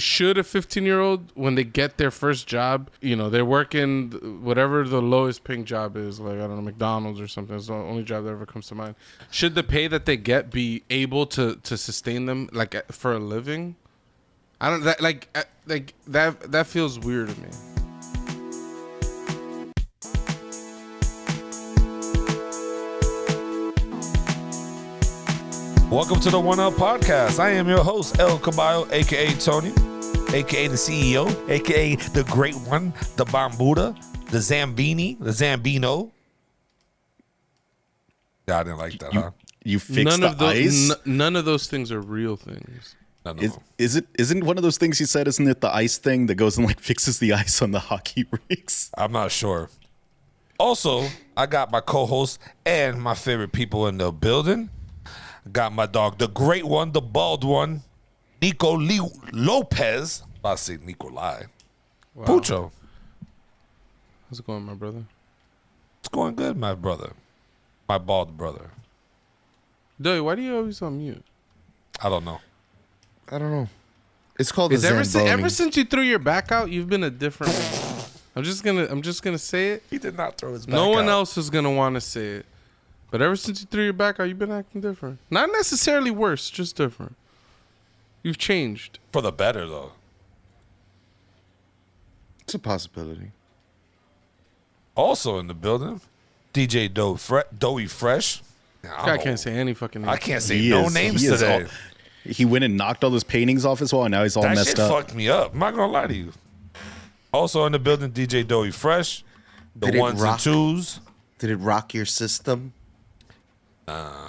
should a 15-year-old, when they get their first job, they're working whatever the lowest paying job is, like, I don't know, McDonald's or something. It's the only job that ever comes to mind. Should the pay that they get be able to sustain them, like, for a living? I don't, that feels weird to me. Welcome to the One Up Podcast. I am your host, El Caballo, a.k.a. Tony, a.k.a. the CEO, a.k.a. the Great One, the Bambuda, the Zambini, the Zambino. Yeah, I didn't like that, huh? You fixed the ice? None of those things are real things. No. Isn't one of those things you said, isn't it the ice thing that goes and like fixes the ice on the hockey rinks? I'm not sure. Also, I got my co-host and my favorite people in the building. Got my dog, the great one, the bald one, Nico Lopez. I'm about to say Nikolai. Wow. Pucho. How's it going, my brother? It's going good, my brother. My bald brother. Doy, why do you always on mute? I don't know. It's called the Zamboni. Ever since you threw your back out, you've been a different man. I'm just gonna say it. He did not throw his back out. No one else is gonna want to say it. But ever since you threw your back out, you've been acting different. Not necessarily worse, just different. You've changed. For the better, though. It's a possibility. Also in the building, DJ Doey Fresh. I can't say any fucking name. I can't say names today. He went and knocked all those paintings off his wall, and now he's all that messed shit up. Fucked me up. I'm not going to lie to you. Also in the building, DJ Doey Fresh. The ones and twos. Did it rock your system?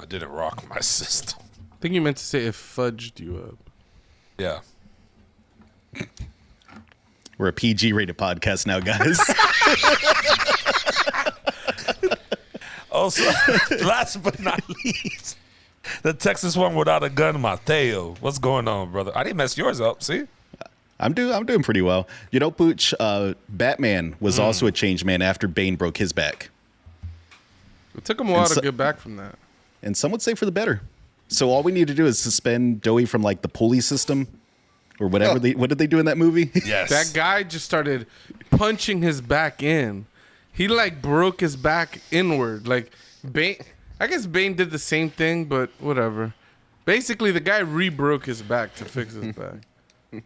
Didn't rock my system. I think you meant to say it fudged you up. Yeah. We're a PG-rated podcast now, guys. Also, last but not least, the Texas one without a gun, Mateo. What's going on, brother? I didn't mess yours up, see? I'm doing pretty well. You know, Pooch, Batman was also a changed man after Bane broke his back. It took him a while to get back from that. And some would say for the better. So all we need to do is suspend Doey from like the pulley system or whatever. What did they do in that movie? Yes. That guy just started punching his back in. He like broke his back inward. Like Bane, I guess Bane did the same thing, but whatever. Basically, the guy re-broke his back to fix his back.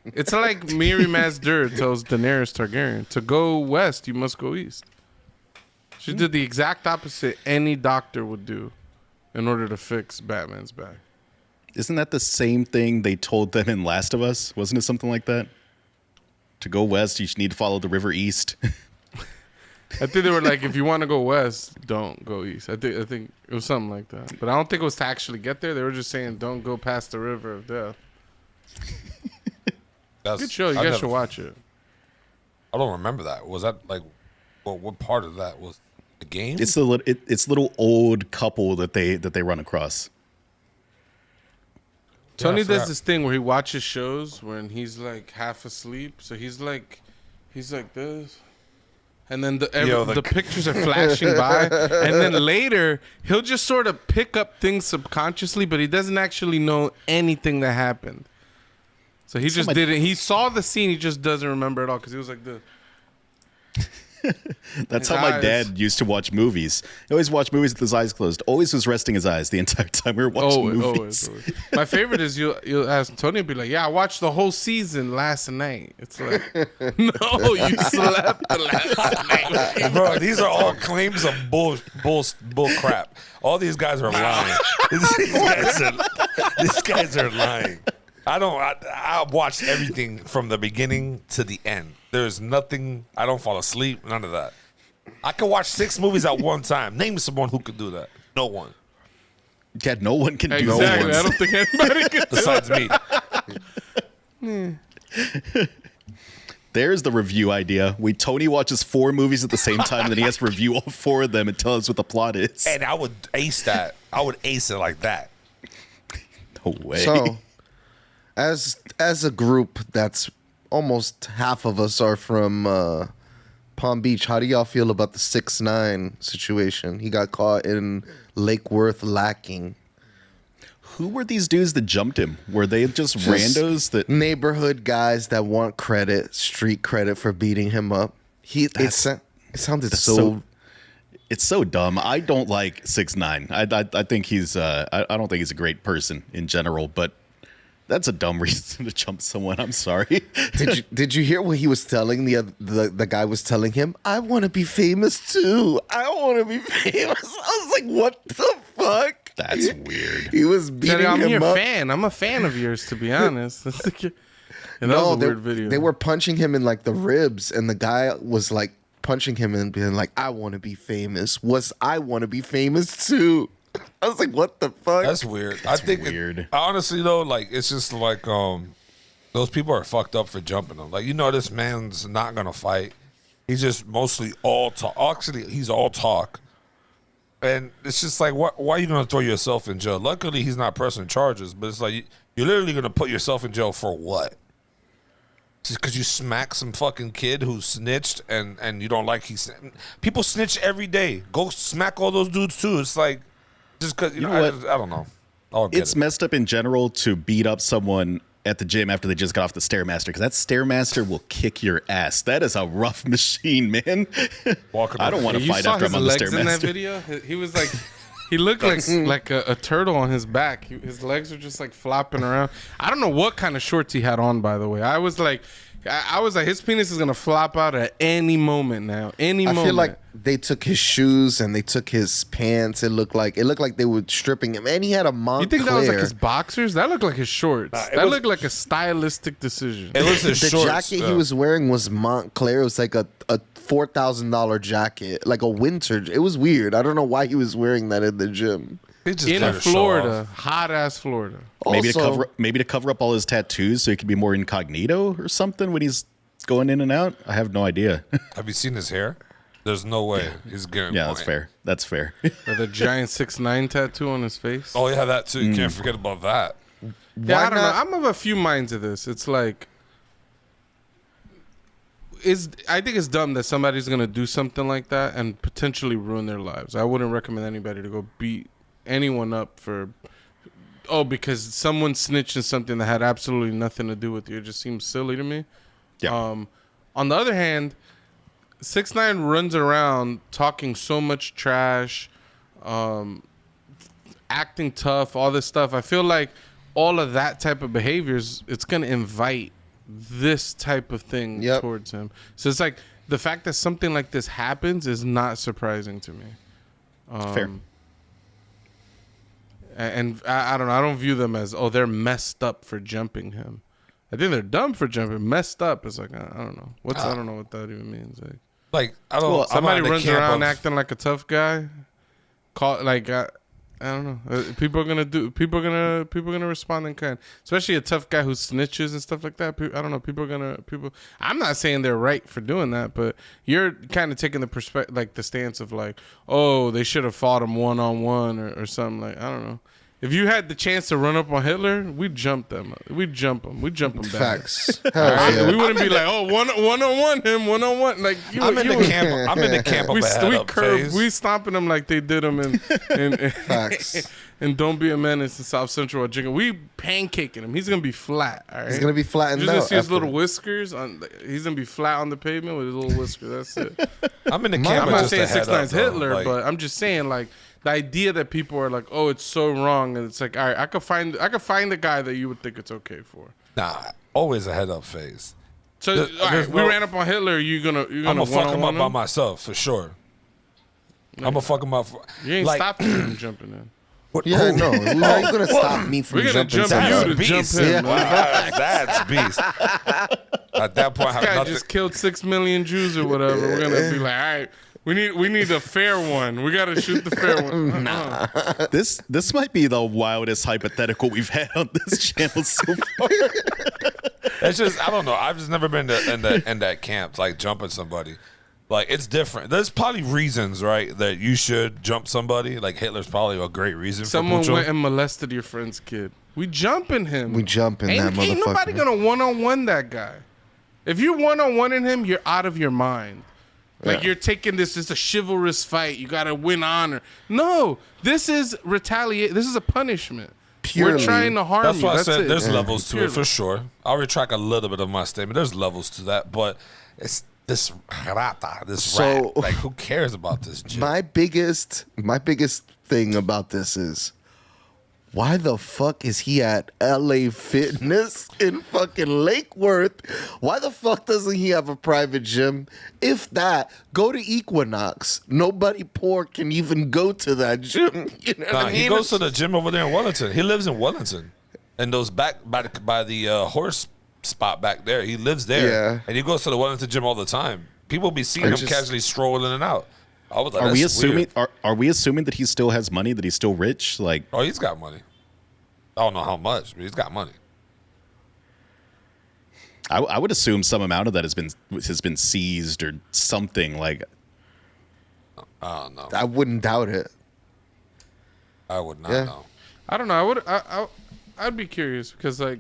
It's like Mirri Maz Duur tells Daenerys Targaryen, to go west, you must go east. She did the exact opposite any doctor would do in order to fix Batman's back. Isn't that the same thing they told them in Last of Us? Wasn't it something like that? To go west, you need to follow the river east. I think they were like, if you want to go west, don't go east. I think it was something like that. But I don't think it was to actually get there. They were just saying, don't go past the river of death. Good show. You guys should watch it. I don't remember that. Was that like, what part of that was the game? It's it's little old couple that they run across. Tony does this thing where he watches shows when he's like half asleep. So he's like this. And then the pictures are flashing by. And then later, he'll just sort of pick up things subconsciously, but he doesn't actually know anything that happened. So he just didn't. He saw the scene. He just doesn't remember it all because he was like the. That's how my dad used to watch movies. He always watched movies with his eyes closed. Always was resting his eyes the entire time we were watching movies. Always. My favorite is you'll ask Tony, be like, "Yeah, I watched the whole season last night." It's like, no, you slept the last night, bro. These are all claims of bull crap. All these guys are lying. These guys are lying. I watched everything from the beginning to the end. There's nothing. I don't fall asleep. None of that. I can watch 6 movies at one time. Name someone who could do that. No one. Yeah, no one can do that. Exactly. I don't think anybody can besides me. There's the review idea. Tony watches 4 movies at the same time, and then he has to review all 4 of them and tell us what the plot is. And I would ace that. I would ace it like that. No way. So, as a group that's almost half of us are from Palm Beach, how do y'all feel about the 6ix9ine situation? He got caught in Lake Worth lacking. Who were these dudes that jumped him? Were they just randos that? Neighborhood guys that want credit, street credit for beating him up. It sounded so. It's so dumb. I don't like 6ix9ine. I think he's. I don't think he's a great person in general, but that's a dumb reason to jump someone. I'm sorry. Did you hear what he was telling the guy was telling him? I want to be famous too. I want to be famous. I was like, what the fuck? That's weird. He was beating I'm him your up. fan. I'm a fan of yours, to be honest. And that No, was a weird video. they were punching him in like the ribs, and the guy was like punching him and being like, I want to be famous. I want to be famous too. I was like, what the fuck? That's weird. I think weird. Honestly though, like it's just like those people are fucked up for jumping them. Like this man's not gonna fight. He's just mostly all talk. Actually, he's all talk. And it's just like, why are you gonna throw yourself in jail? Luckily, he's not pressing charges, but it's like you're literally gonna put yourself in jail for what? Just because you smack some fucking kid who snitched and you don't like people snitch every day. Go smack all those dudes too. It's like just because You know what? I don't know. I don't get It's it. messed up in general to beat up someone at the gym after they just got off the Stairmaster, because that Stairmaster will kick your ass. That is a rough machine, man. Walking I don't want to You fight saw after his I'm on the legs in that Stairmaster. video? He was like, he looked like a turtle on his back. His legs are just like flopping around. I don't know what kind of shorts he had on, by the way. I was like, his penis is gonna flop out at any moment now. I feel like they took his shoes and they took his pants. It looked like they were stripping him, and he had a Montclair. You think that was like his boxers? That looked like his shorts. That was- looked like a stylistic decision. It was his the shorts. jacket he was wearing was Montclair. It was like a $4,000 jacket, like a winter. It was weird. I don't know why he was wearing that in the gym. He just In let it show Florida, off. hot ass Florida. Maybe Also- to cover up all his tattoos so he could be more incognito or something when he's going in and out. I have no idea. Have you seen his hair? There's no way he's getting. Yeah, that's fair. That's fair. With a giant 6ix9ine tattoo on his face. Oh yeah, that too. You can't forget about that. Yeah, I Why don't know. not- I'm of a few minds of this. It's like, I think it's dumb that somebody's gonna do something like that and potentially ruin their lives. I wouldn't recommend anybody to go beat anyone up because someone snitched in something that had absolutely nothing to do with you. It just seems silly to me. Yeah. On the other hand, 6ix9ine runs around talking so much trash, acting tough, all this stuff. I feel like all of that type of behaviors, it's going to invite this type of thing Yep. towards him. So it's like the fact that something like this happens is not surprising to me. Fair. And I don't know. I don't view them as, they're messed up for jumping him. I think they're dumb for jumping. Messed up is like, I don't know. I don't know what that even means. Like, I don't. Well, I'm somebody not in the runs camp around of- acting like a tough guy. I don't know. People are gonna respond in kind, especially a tough guy who snitches and stuff like that. I don't know. People. I'm not saying they're right for doing that, but you're kind of taking the perspective, like the stance of like, they should have fought him 1-on-1 or something. Like, I don't know. If you had the chance to run up on Hitler, we'd jump them. We'd jump him. We'd jump him down. Facts. All Hell right? yeah. We wouldn't be like, one-on-one him, one-on-one. Like I'm in the camp. I'm in the camp of we a head we up curve, phase. we stomping them like they did them in Facts. and Don't Be a Menace in South Central Virginia. We pancaking him. He's gonna be flat. All right, He's gonna be flattened You're just gonna out see his after. little whiskers on. He's gonna be flat on the pavement with his little whisker. That's it. I'm in the camp. I'm of not just saying a head 6ix9ine's up, though. Hitler, Like, but I'm just saying like the idea that people are like, it's so wrong, and it's like, all right, I could find the guy that you would think it's okay for. nah, always a head up phase. So There- all right, there's we no- ran up on Hitler. You're gonna I'm gonna fuck him up one-on-one by myself for sure. I'm gonna fuck him up. You ain't like, stopping him from jumping in. Yeah, I know. How are you gonna stop me from We're gonna jumping? jump somebody? you to jump beast. him. Yeah. man. That's beast. At that point, I This have guy nothing. just killed 6 million Jews or whatever. We're gonna be like, all right, we need a fair one. We gotta shoot the fair one. This might be the wildest hypothetical we've had on this channel so far. It's just I don't know. I've just never been in that camp like jumping somebody. Like it's different. There's probably reasons, right, that you should jump somebody. Like Hitler's probably a great reason. Someone for Pucho. went and molested your friend's kid. We jumping him. We jumping ain't, that Ain't nobody motherfucker. gonna one-on-one that guy. If you one-on-one in him, you're out of your mind. Like you're taking this is a chivalrous fight. You gotta win honor. No, this is retaliate. This is a punishment. purely. We're trying to harm That's you. why I That's said it. there's Yeah. levels to it for Purely. sure. I'll retract a little bit of my statement. There's levels to that, but it's this rata, this So- rat. Like, who cares about this? Jim? My biggest thing about this is, why the fuck is he at LA Fitness in fucking Lake Worth? Why the fuck doesn't he have a private gym? If that, go to Equinox. Nobody poor can even go to that gym. You know what I mean? He goes to the gym over there in Wellington. He lives in Wellington, and those back by the horse spot back there. He lives there, Yeah. and he goes to the Wellington gym all the time. People be seeing I him just- casually strolling in and out. I was like, Are we that's assuming weird. are we assuming that he still has money, that he's still rich? Like, Oh, he's got money. I don't know how much, but he's got money. I would assume some amount of that has been seized or something. Like, I don't know. I wouldn't doubt it. I would not Yeah. know. I don't know. I'd be curious because like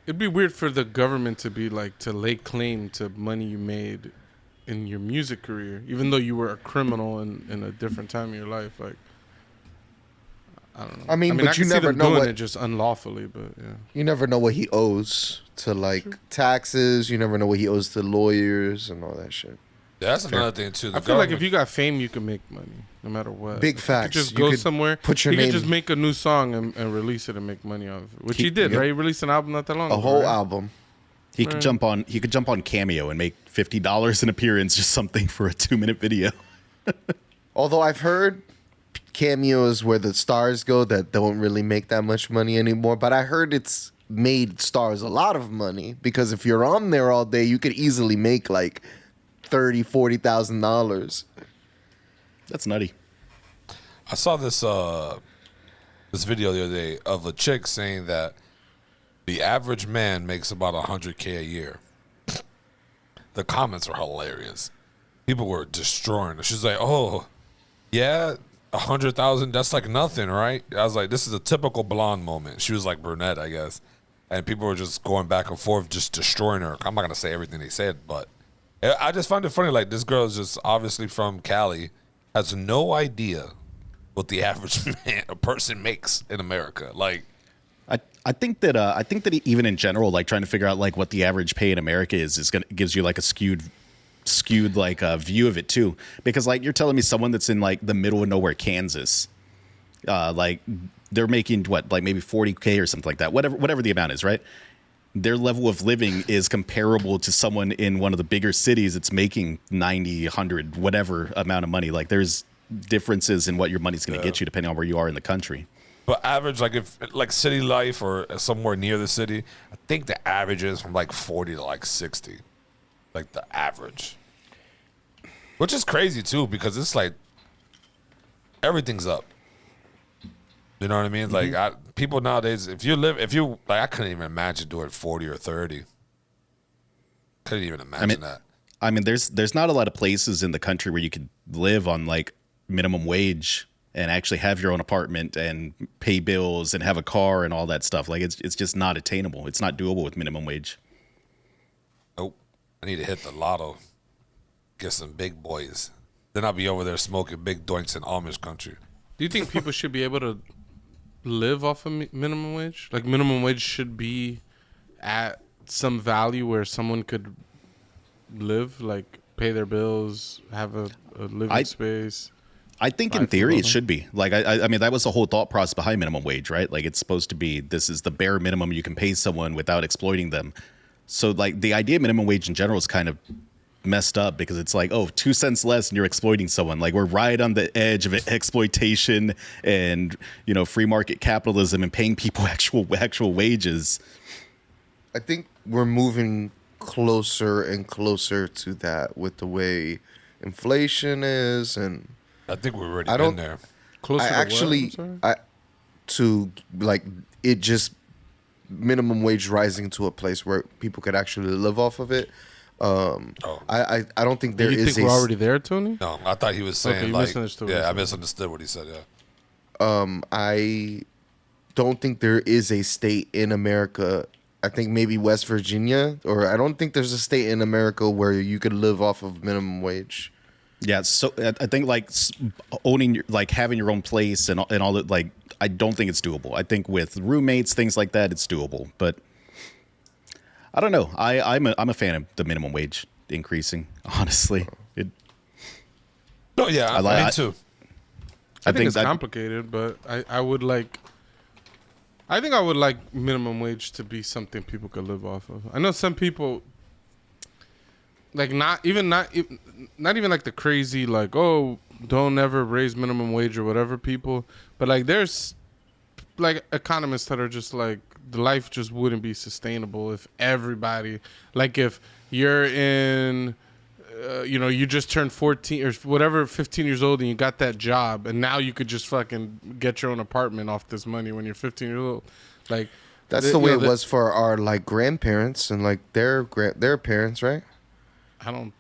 it'd be weird for the government to be like to lay claim to money you made in your music career, even though you were a criminal in a different time of your life. Like, I don't know. I mean, but I you can see never them know doing what- it just unlawfully, but yeah. You never know what he owes to like taxes. You never know what he owes to lawyers and all that shit. Yeah, that's another thing too. The I feel like if government- you got fame, you can make money no matter what. Big You facts. could just You go could somewhere. put your he name- could just make a new song and release it and make money off it, which he did, Yep. right? He released an album not that long A ago. whole right? album. he could jump on Cameo and make $50 an appearance or something for a 2-minute video. Although I've heard cameos where the stars go that don't really make that much money anymore, but I heard it's made stars a lot of money because if you're on there all day, you could easily make like $30,000-$40,000. That's nutty. I saw this this video the other day of a chick saying that the average man makes about $100K a year. The comments were hilarious. People were destroying her. She's like, "Oh, yeah, 100,000. That's like nothing, right?" I was like, "This is a typical blonde moment." She was like brunette, I guess, and people were just going back and forth, just destroying her. I'm not gonna say everything they said, but I just find it funny. Like, this girl is just obviously from Cali, has no idea what the average man, a person makes in America. Like, I think that even in general, like trying to figure out like what the average pay in America is gonna gives you like a skewed like view of it too, because like you're telling me someone that's in like the middle of nowhere, Kansas, like they're making what, like maybe 40K or something like that, whatever the amount is, right? Their level of living is comparable to someone in one of the bigger cities that's making 90, 100, whatever amount of money. Like there's differences in what your money's going to get you depending on where you are in the country. but average, like if like city life or somewhere near the city, I think the average is from like 40 to like 60, like the average, which is crazy too because it's like everything's up. You know what I mean? Like people nowadays, if you like, I couldn't even imagine doing 40 or 30. Couldn't even imagine that. I mean, there's not a lot of places in the country where you could live on like minimum wage and actually have your own apartment and pay bills and have a car and all that stuff. Like it's just not attainable. It's not doable with minimum wage. Nope. I need to hit the lotto. Get some big boys. Then I'll be over there smoking big doinks in Amish country. Do you think people should be able to live off of minimum wage? Like minimum wage should be at some value where someone could live, like pay their bills, have a living space. I think in Life theory it level. should be. Like I mean that was the whole thought process behind minimum wage, right? Like it's supposed to be this is the bare minimum you can pay someone without exploiting them. So like the idea of minimum wage in general is kind of messed up because it's like, oh, 2 cents less and you're exploiting someone. Like we're right on the edge of exploitation and, you know, free market capitalism and paying people actual wages. I think we're moving closer and closer to that with the way inflation is, and I think we're already I been don't- there. Closer I to what? actually, I'm sorry? to like it just minimum wage rising to a place where people could actually live off of it. I don't think Do there you is think we're already there, Tony? No, I thought he was saying Okay, you like, misunderstood what yeah, he I said. misunderstood what he said. Yeah, I don't think there is a state in America. I think maybe West Virginia, or I don't think there's a state in America where you could live off of minimum wage. Yeah, so I think like owning your, like having your own place and all that, like I don't think it's doable. I think with roommates, things like that, it's doable. But I don't know. I'm a fan of the minimum wage increasing. Honestly, Oh yeah, I- me too. I think it's that complicated, but I would like. I think I would like minimum wage to be something people could live off of. I know some people, like not even like the crazy like, oh, don't ever raise minimum wage or whatever people, but like there's like economists that are just like the life just wouldn't be sustainable if everybody, like if you're in you just turned 14 or whatever, 15 years old, and you got that job, and now you could just fucking get your own apartment off this money when you're 15 years old. Like That's the way it was for our like grandparents and like their parents, right? I don't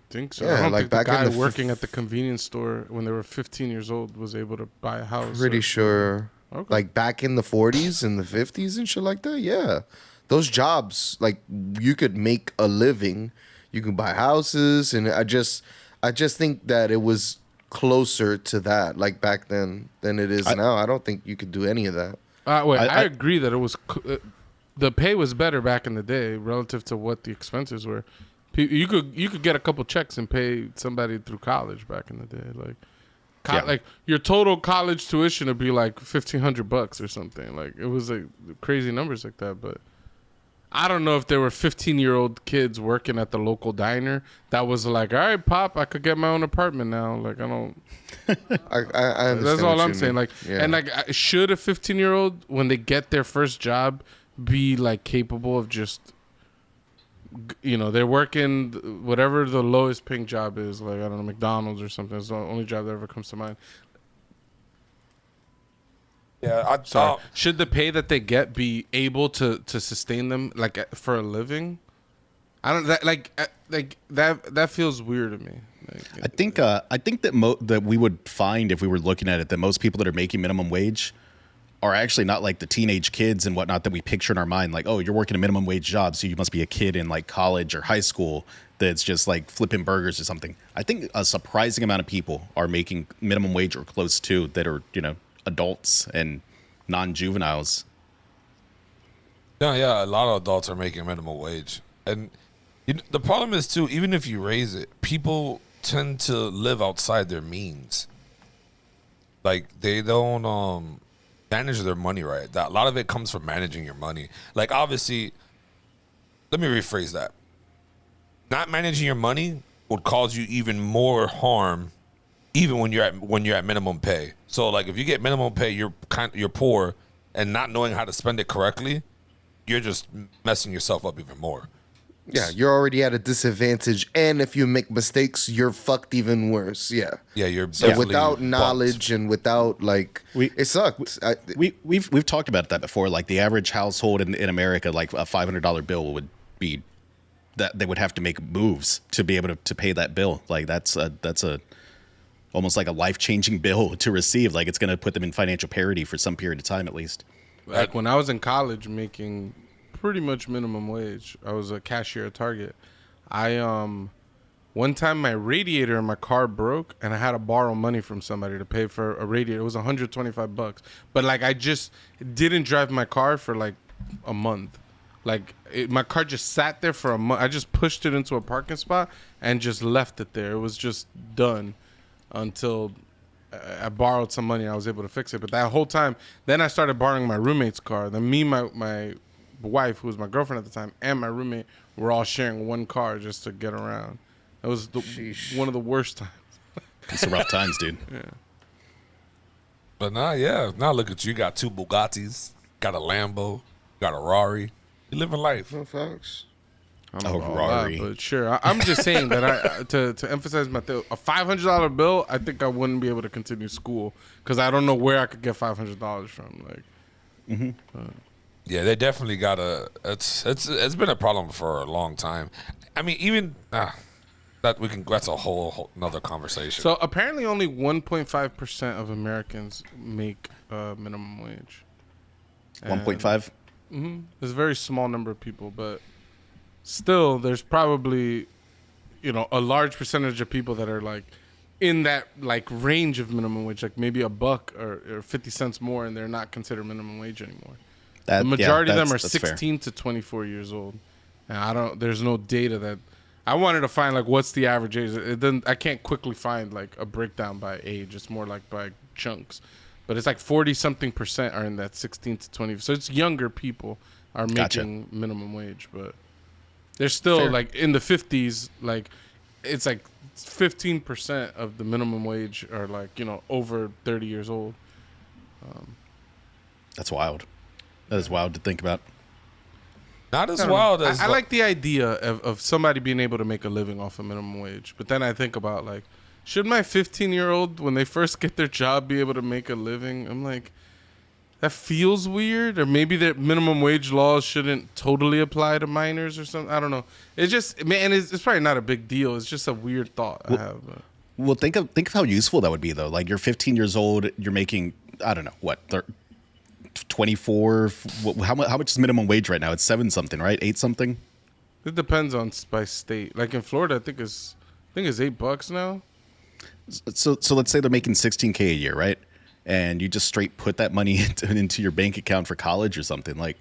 think so. Yeah, I don't like think the back in guy the working at the convenience store when they were 15 years old was able to buy a house. Pretty sure. Okay. Like back in the 40s and the 50s and shit like that. Yeah, those jobs, like you could make a living, you can buy houses, and I just think that it was closer to that, like back then, than it is now. I don't think you could do any of that. Wait, I I- agree that it was the pay was better back in the day relative to what the expenses were. You could get a couple checks and pay somebody through college back in the day, like. Yeah. Like your total college tuition would be like $1,500 or something. Like it was like crazy numbers like that. But I don't know if there were 15-year-old kids working at the local diner that was like, all right, Pop, I could get my own apartment now. Like I don't. I understand. That's all what I'm you saying. mean. Like, Yeah. and like, should a 15-year-old when they get their first job be like capable of just, they're working whatever the lowest paying job is, like I don't know, McDonald's or something. It's the only job that ever comes to mind. Yeah, Sorry. Should the pay that they get be able to sustain them like for a living? I don't that feels weird to me. I think that we would find if we were looking at it that most people that are making minimum wage are actually not like the teenage kids and whatnot that we picture in our mind. Like, oh, you're working a minimum wage job, so you must be a kid in like college or high school that's just like flipping burgers or something. I think a surprising amount of people are making minimum wage or close to that are, adults and non-juveniles. Yeah, a lot of adults are making minimum wage, and the problem is too. Even if you raise it, people tend to live outside their means. Like they don't manage their money right. A lot of it comes from managing your money. Like obviously, let me rephrase that. Not managing your money would cause you even more harm, even when you're at minimum pay. So like if you get minimum pay, you're poor, and not knowing how to spend it correctly, you're just messing yourself up even more. Yeah, you're already at a disadvantage, and if you make mistakes, you're fucked even worse. Yeah. Yeah, you're So definitely without bumped. knowledge and without like, it sucked. We've talked about that before. Like the average household in America, like a $500 bill would be that they would have to make moves to be able to pay that bill. Like that's a almost like a life-changing bill to receive. Like it's going to put them in financial parity for some period of time at least. Like when I was in college making pretty much minimum wage, I was a cashier at Target. One time my radiator in my car broke and I had to borrow money from somebody to pay for a radiator. It was $125. But like I just didn't drive my car for like a month. Like my car just sat there for a month. I just pushed it into a parking spot and just left it there. It was just done until I borrowed some money and I was able to fix it. But that whole time, then I started borrowing my roommate's car. Then me, my wife, who was my girlfriend at the time, and my roommate were all sharing one car just to get around. It was one of the worst times. It's the rough times, dude. Yeah. But now look at you. Got 2 Bugattis, got a Lambo, got a Rari. You living life. No facts. I don't know A about Rari. that, but sure. I'm just saying that to emphasize my thing, a $500 bill, I think I wouldn't be able to continue school because I don't know where I could get $500 from. Like, Yeah, they definitely got it's been a problem for a long time. I mean, even that's a whole another conversation. so apparently only 1.5% of Americans make minimum wage. 1.5. There's a very small number of people, but still, there's probably, a large percentage of people that are like in that like range of minimum wage, like maybe $1 or 50 cents more, and they're not considered minimum wage anymore. The majority of them are that's 16 to 24 years old. And there's no data that I wanted to find, like what's the average age. I can't quickly find like a breakdown by age. It's more like by chunks. But it's like 40 something percent are in that 16 to 20. So it's younger people are making minimum wage, but they're still Fair. like in the 50s. Like it's like 15% of the minimum wage are like, over 30 years old. That's wild. That is wild to think about. Not as I don't know. wild as I like the idea of somebody being able to make a living off of minimum wage. But then I think about like, should my 15-year-old, when they first get their job, be able to make a living? I'm like, that feels weird. Or maybe that minimum wage laws shouldn't totally apply to minors or something. I don't know. It's just, man, it's probably not a big deal. It's just a weird thought I have. But. Well, think of how useful that would be though. Like you're 15 years old, you're making, I don't know, what, 24. How much is minimum wage right now? It's 7 something, right? 8 something. It depends on by state. Like in Florida, I think it's $8 now. So let's say they're making 16K a year, right? And you just straight put that money into your bank account for college or something. Like,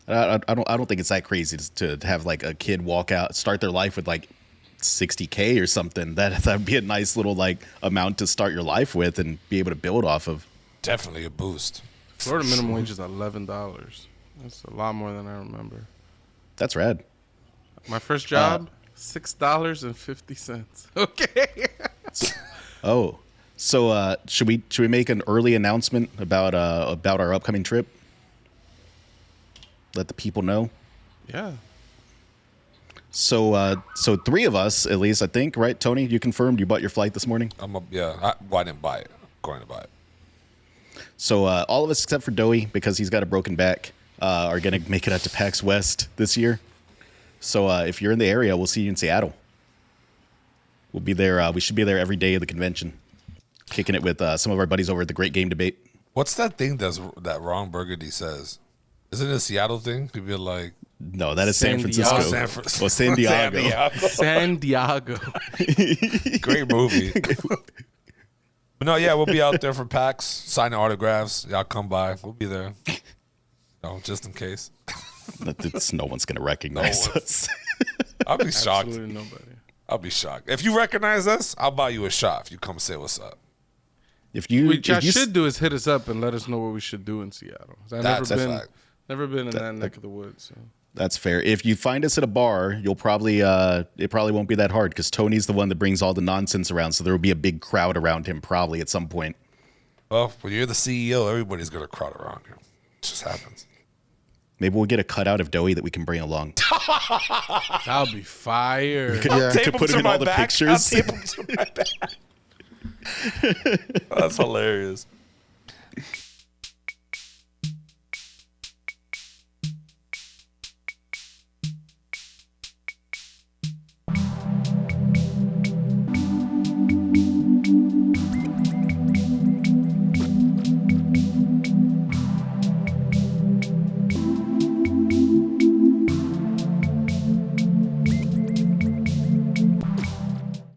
I don't think it's that crazy to have like a kid start their life with like 60K or something. That'd be a nice little like amount to start your life with and be able to build off of. definitely a boost. Florida minimum wage is $11. That's a lot more than I remember. That's rad. My first job, $6.50. Okay. Oh, so should we make an early announcement about our upcoming trip? Let the people know. Yeah. So 3 of us at least, I think, right? Tony, you confirmed you bought your flight this morning. I didn't buy it. I'm going to buy it. So all of us except for Doey, because he's got a broken back, are going to make it out to PAX West this year. So if you're in the area, we'll see you in Seattle. We'll be there. We should be there every day of the convention, kicking it with some of our buddies over at the Great Game Debate. What's that thing that Ron Burgundy says? Isn't it a Seattle thing? People are like, No, that is San San Francisco. Diego. San Francisco. Well, San Diego. San Diego. Great movie. But no, yeah, we'll be out there for PAX, signing autographs. Y'all come by. We'll be there. No, just in case. No one's going to recognize us. I'll be shocked. Absolutely nobody. I'll be shocked. If you recognize us, I'll buy you a shot if you come say what's up. If you, What y'all if you should do is hit us up and let us know what we should do in Seattle. I've That's a fact. never been in that neck of the woods. So. That's fair. If you find us at a bar, you'll probably it probably won't be that hard because Tony's the one that brings all the nonsense around, so there will be a big crowd around him probably at some point. Well, when you're the CEO, everybody's going to crowd around you. It just happens. Maybe we'll get a cutout of Doey that we can bring along. That'll be fire. Yeah. To put him in all the pictures. I'll tape him to my back. That's hilarious.